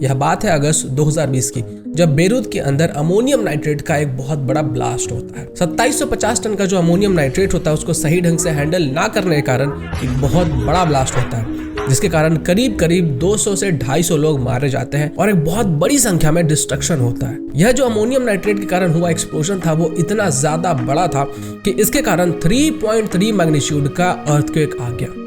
यह बात है अगस्त 2020 की, जब बेरूत के अंदर अमोनियम नाइट्रेट का एक बहुत बड़ा ब्लास्ट होता है। 2750 टन का जो अमोनियम नाइट्रेट होता है उसको सही ढंग से हैंडल ना करने के कारण एक बहुत बड़ा ब्लास्ट होता है, जिसके कारण करीब 200 से 250 लोग मारे जाते हैं और एक बहुत बड़ी संख्या में डिस्ट्रक्शन होता है। यह जो अमोनियम नाइट्रेट के कारण हुआ एक्सप्लोजन था वो इतना ज्यादा बड़ा था कि इसके कारण 3.3 मैग्नीट्यूड का अर्थक्वेक आ गया।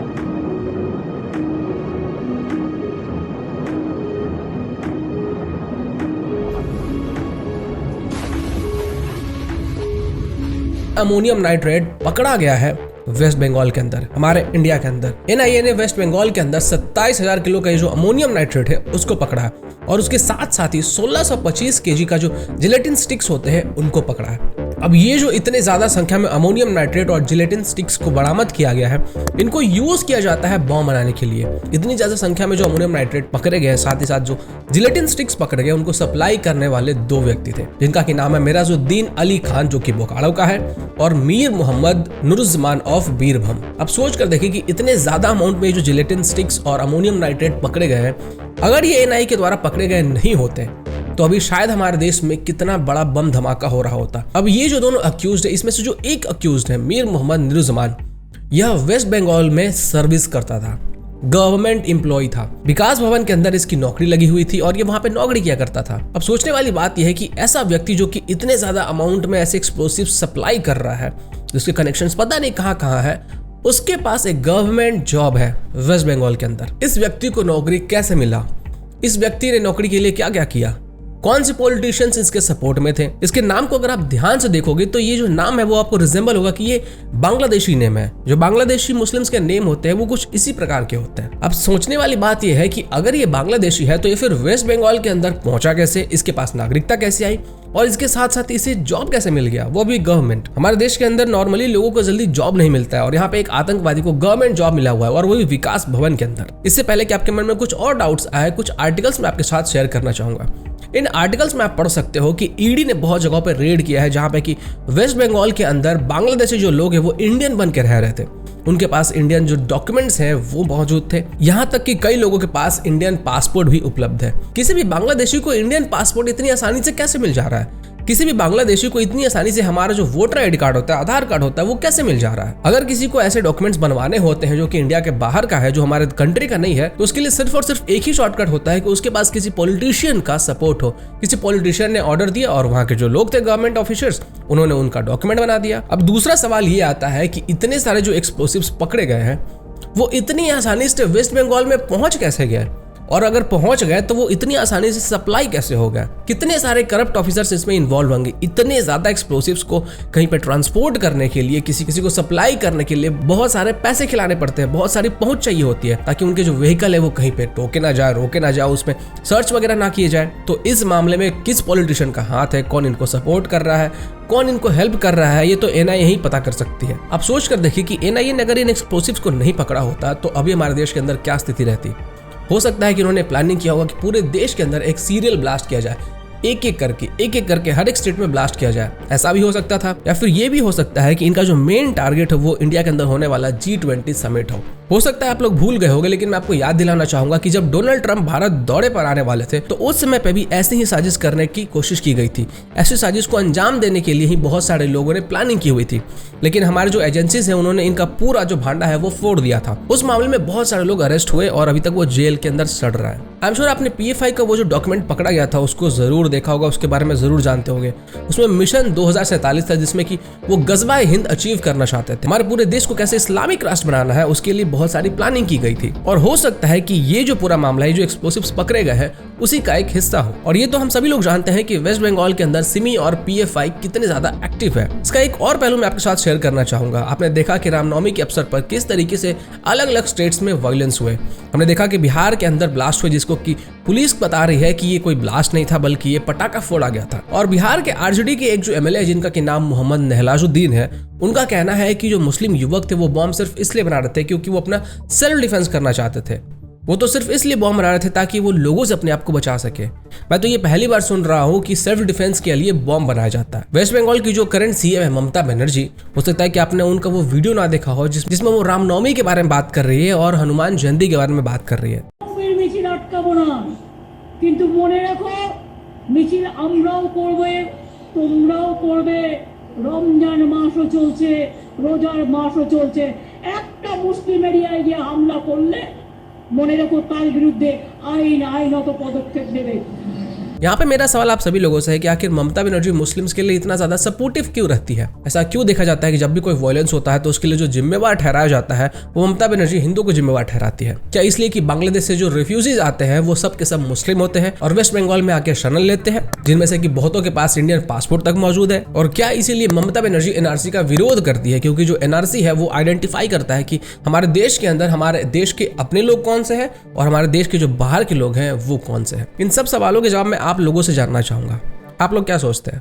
अमोनियम नाइट्रेट पकड़ा गया है वेस्ट बंगाल के अंदर, हमारे इंडिया के अंदर। एनआईए ने वेस्ट बंगाल के अंदर 27,000 किलो का जो अमोनियम नाइट्रेट है उसको पकड़ा है और उसके साथ ही 1625 केजी का जो जिलेटिन स्टिक्स होते हैं उनको पकड़ा है। अब ये जो इतने ज्यादा संख्या में अमोनियम नाइट्रेट और जिलेटिन स्टिक्स को बरामद किया गया है, इनको यूज किया जाता है बॉम्ब बनाने के लिए। इतनी ज्यादा संख्या में जो अमोनियम नाइट्रेट पकड़े गए, साथ ही साथ जो जिलेटिन स्टिक्स पकड़े गए, उनको सप्लाई करने वाले 2 व्यक्ति थे, जिनका की नाम है मिराजुद्दीन अली खान जो कि बोकारो का है और मीर मोहम्मद नुरुज़मान ऑफ बीरभम। अब सोच कर देखिए कि इतने ज्यादा अमाउंट में जो जिलेटिन स्टिक्स और अमोनियम नाइट्रेट पकड़े गए हैं, अगर ये एनआईए के द्वारा पकड़े गए नहीं होते तो अभी शायद हमारे देश में कितना बड़ा बम धमाका हो रहा होता। अब ये जो दोनों अक्यूज्ड है, इसमें से जो एक अक्यूज्ड है मीर मोहम्मद नुरुज़मान, यह वेस्ट बंगाल में सर्विस करता था, गवर्नमेंट एम्प्लॉय था। विकास भवन के अंदर इसकी नौकरी लगी हुई थी और ये वहां पे नौकरी किया करता था। अब सोचने वाली बात यह है कि ऐसा व्यक्ति जो कि इतने ज्यादा अमाउंट में ऐसे एक्सप्लोसिव सप्लाई कर रहा है, जिसके कनेक्शंस पता नहीं कहां है, उसके पास एक गवर्नमेंट जॉब है वेस्ट बंगाल के अंदर। इस व्यक्ति को नौकरी कैसे मिला? इस व्यक्ति ने नौकरी के लिए क्या क्या किया? कौन से पॉलिटिशियंस इसके सपोर्ट में थे? इसके नाम को अगर आप ध्यान से देखोगे तो ये जो नाम है वो आपको रिजेंबल होगा कि ये बांग्लादेशी नेम है। जो बांग्लादेशी मुस्लिम्स के नेम होते हैं वो कुछ इसी प्रकार के होते हैं। अब सोचने वाली बात ये है कि अगर ये बांग्लादेशी है तो ये फिर वेस्ट बंगाल के अंदर पहुंचा कैसे? इसके पास नागरिकता कैसे आई? और इसके साथ साथ इसे जॉब कैसे मिल गया, वो भी गवर्नमेंट? हमारे देश के अंदर नॉर्मली लोगों को जल्दी जॉब नहीं मिलता है और यहाँ पे एक आतंकवादी को गवर्नमेंट जॉब मिला हुआ है और वो भी विकास भवन के अंदर। इससे पहले कि आपके मन में कुछ और डाउट्स आए, कुछ आर्टिकल्स मैं आपके साथ शेयर करना चाहूंगा। इन आर्टिकल्स में आप पढ़ सकते हो कि ईडी ने बहुत जगहों पर रेड किया है जहां पे कि वेस्ट बंगाल के अंदर बांग्लादेशी जो लोग हैं वो इंडियन बन के रह रहे थे। उनके पास इंडियन जो डॉक्यूमेंट्स हैं वो मौजूद थे, यहाँ तक कि कई लोगों के पास इंडियन पासपोर्ट भी उपलब्ध है। किसी भी बांग्लादेशी को इंडियन पासपोर्ट इतनी आसानी से कैसे मिल जा रहा है? किसी भी बांग्लादेशी को इतनी आसानी से हमारा जो वोटर आईडी कार्ड होता है, आधार कार्ड होता है, वो कैसे मिल जा रहा है? अगर किसी को ऐसे डॉक्यूमेंट्स बनवाने होते हैं जो कि इंडिया के बाहर का है, जो हमारे कंट्री का नहीं है, तो उसके लिए सिर्फ और सिर्फ एक ही शॉर्टकट होता है कि उसके पास किसी पॉलिटिशियन का सपोर्ट हो। किसी पॉलिटिशियन ने ऑर्डर दिया और वहां के जो लोग थे गवर्नमेंट ऑफिसर्स, उन्होंने उनका डॉक्यूमेंट बना दिया। अब दूसरा सवाल ये आता है कि इतने सारे जो एक्सप्लोसिव्स पकड़े गए हैं वो इतनी आसानी से वेस्ट बंगाल में पहुंच कैसे गए? और अगर पहुंच गए तो वो इतनी आसानी से सप्लाई कैसे हो गया? कितने सारे करप्ट ऑफिसर्स इसमें इन्वॉल्व होंगे? इतने ज्यादा एक्सप्लोसिव्स को कहीं पे ट्रांसपोर्ट करने के लिए, किसी को सप्लाई करने के लिए बहुत सारे पैसे खिलाने पड़ते हैं, बहुत सारी पहुंच चाहिए होती है ताकि उनके जो व्हीकल है वो कहीं पे रोके ना जाए, उसमें सर्च वगैरह ना किए जाए। तो इस मामले में किस पॉलिटिशियन का हाथ है, कौन इनको सपोर्ट कर रहा है, कौन इनको हेल्प कर रहा है, ये तो एनआईए ही पता कर सकती है। आप सोच कर देखिए कि एनआईए ने अगर इन एक्सप्लोसिव्स को नहीं पकड़ा होता तो अभी हमारे देश के अंदर क्या स्थिति रहती। हो सकता है कि उन्होंने प्लानिंग किया होगा कि पूरे देश के अंदर एक सीरियल ब्लास्ट किया जाए, एक एक करके हर एक स्टेट में ब्लास्ट किया जाए। ऐसा भी हो सकता था, या फिर ये भी हो सकता है कि इनका जो मेन टारगेट है वो इंडिया के अंदर होने वाला G20 समिट हो सकता है आप लोग भूल गए होंगे, लेकिन मैं आपको याद दिलाना चाहूंगा कि जब डोनाल्ड ट्रंप भारत दौरे पर आने वाले थे तो उस समय पे भी ऐसी ही साजिश करने की कोशिश की गई थी। ऐसी साजिश को अंजाम देने के लिए ही बहुत सारे लोगों ने प्लानिंग की हुई थी, लेकिन हमारे जो एजेंसीज हैं उन्होंने इनका पूरा जो भांडा है वो फोड़ दिया था। उस मामले में बहुत सारे लोग अरेस्ट हुए और अभी तक वो जेल के अंदर सड़ रहा है। आई एम श्योर आपने PFI का वो जो डॉक्यूमेंट पकड़ा गया था उसको जरूर देखा होगा, उसके बारे में जरूर जानते होंगे। उसमें मिशन 2047 था जिसमें कि वो गज़वा-ए हिंद अचीव करना चाहते थे। हमारे पूरे देश को कैसे इस्लामिक राष्ट्र बनाना है उसके लिए बहुत सारी प्लानिंग की गई थी। और हो सकता है कि ये जो पूरा मामला है, जो एक्सप्लोसिव्स पकड़े गए हैं, उसी का एक हिस्सा हो। और ये तो हम सभी लोग जानते हैं कि वेस्ट बंगाल के अंदर सिमी और PFI कितने ज्यादा एक्टिव है। इसका एक और पहलू मैं आपके साथ शेयर करना चाहूंगा। आपने देखा कि रामनवमी के अवसर पर किस तरीके से अलग अलग स्टेट्स में वायलेंस हुए। हमने देखा कि बिहार के अंदर ब्लास्ट हुए जिसको कि पुलिस बता रही है कि ये कोई ब्लास्ट नहीं था बल्कि ये पटाखा फोड़ा गया था। और बिहार के RJD के एक जो MLA जिनका कि नाम मोहम्मद नेहलाजुद्दीन है, उनका कहना है कि जो मुस्लिम युवक थे वो बॉम्ब सिर्फ इसलिए बना रहे थे क्योंकि वो अपना सेल्फ डिफेंस करना चाहते थे। वो तो सिर्फ इसलिए बॉम्ब बना रहे थे ताकि वो लोगों से अपने आप को बचा सके। मैं तो ये पहली बार सुन रहा हूँ कि सेल्फ डिफेंस के लिए बॉम्ब बनाया जाता है। वेस्ट बंगाल की जो करंट CM है ममता बनर्जी, हो सकता है कि आपने उनका वो वीडियो ना देखा हो जिसमें वो रामनवमी के बारे में बात कर रही है और हनुमान जयंती के बारे में बात कर रही है। কিন্তু মনে রেখো মিছিল আমরাও করবে, তোমরাও করবে। রমজান মাসও চলছে, রোজার মাসও চলছে। একটা মুসলিম এরিয়ায় গিয়ে হামলা করলে মনে রেখো তার বিরুদ্ধে আইনত পদক্ষেপ নেবে। यहाँ पे मेरा सवाल आप सभी लोगों से है कि आखिर ममता बनर्जी मुस्लिम्स के लिए इतना ज्यादा सपोर्टिव क्यों रहती है। ऐसा क्यों देखा जाता है कि जब भी कोई वायलेंस होता है तो उसके लिए जो जिम्मेवार ठहराया जाता है वो ममता बनर्जी हिंदू को जिम्मेवार ठहराती है। क्या इसलिए कि बांग्लादेश से जो रिफ्यूजीज आते हैं वो सब के सब मुस्लिम होते हैं और वेस्ट बंगाल में आके शरण लेते हैं, जिनमें से कि बहुतों के पास इंडियन पासपोर्ट तक मौजूद है। और क्या इसीलिए ममता बनर्जी एनआरसी का विरोध करती है, क्योंकि जो एनआरसी है वो आइडेंटिफाई करता है कि हमारे देश के अंदर हमारे देश के अपने लोग कौन से हैं और हमारे देश के जो बाहर के लोग हैं वो कौन से हैं। इन सब सवालों के जवाब मैं आप लोगों से जानना चाहूंगा। आप लोग क्या सोचते हैं?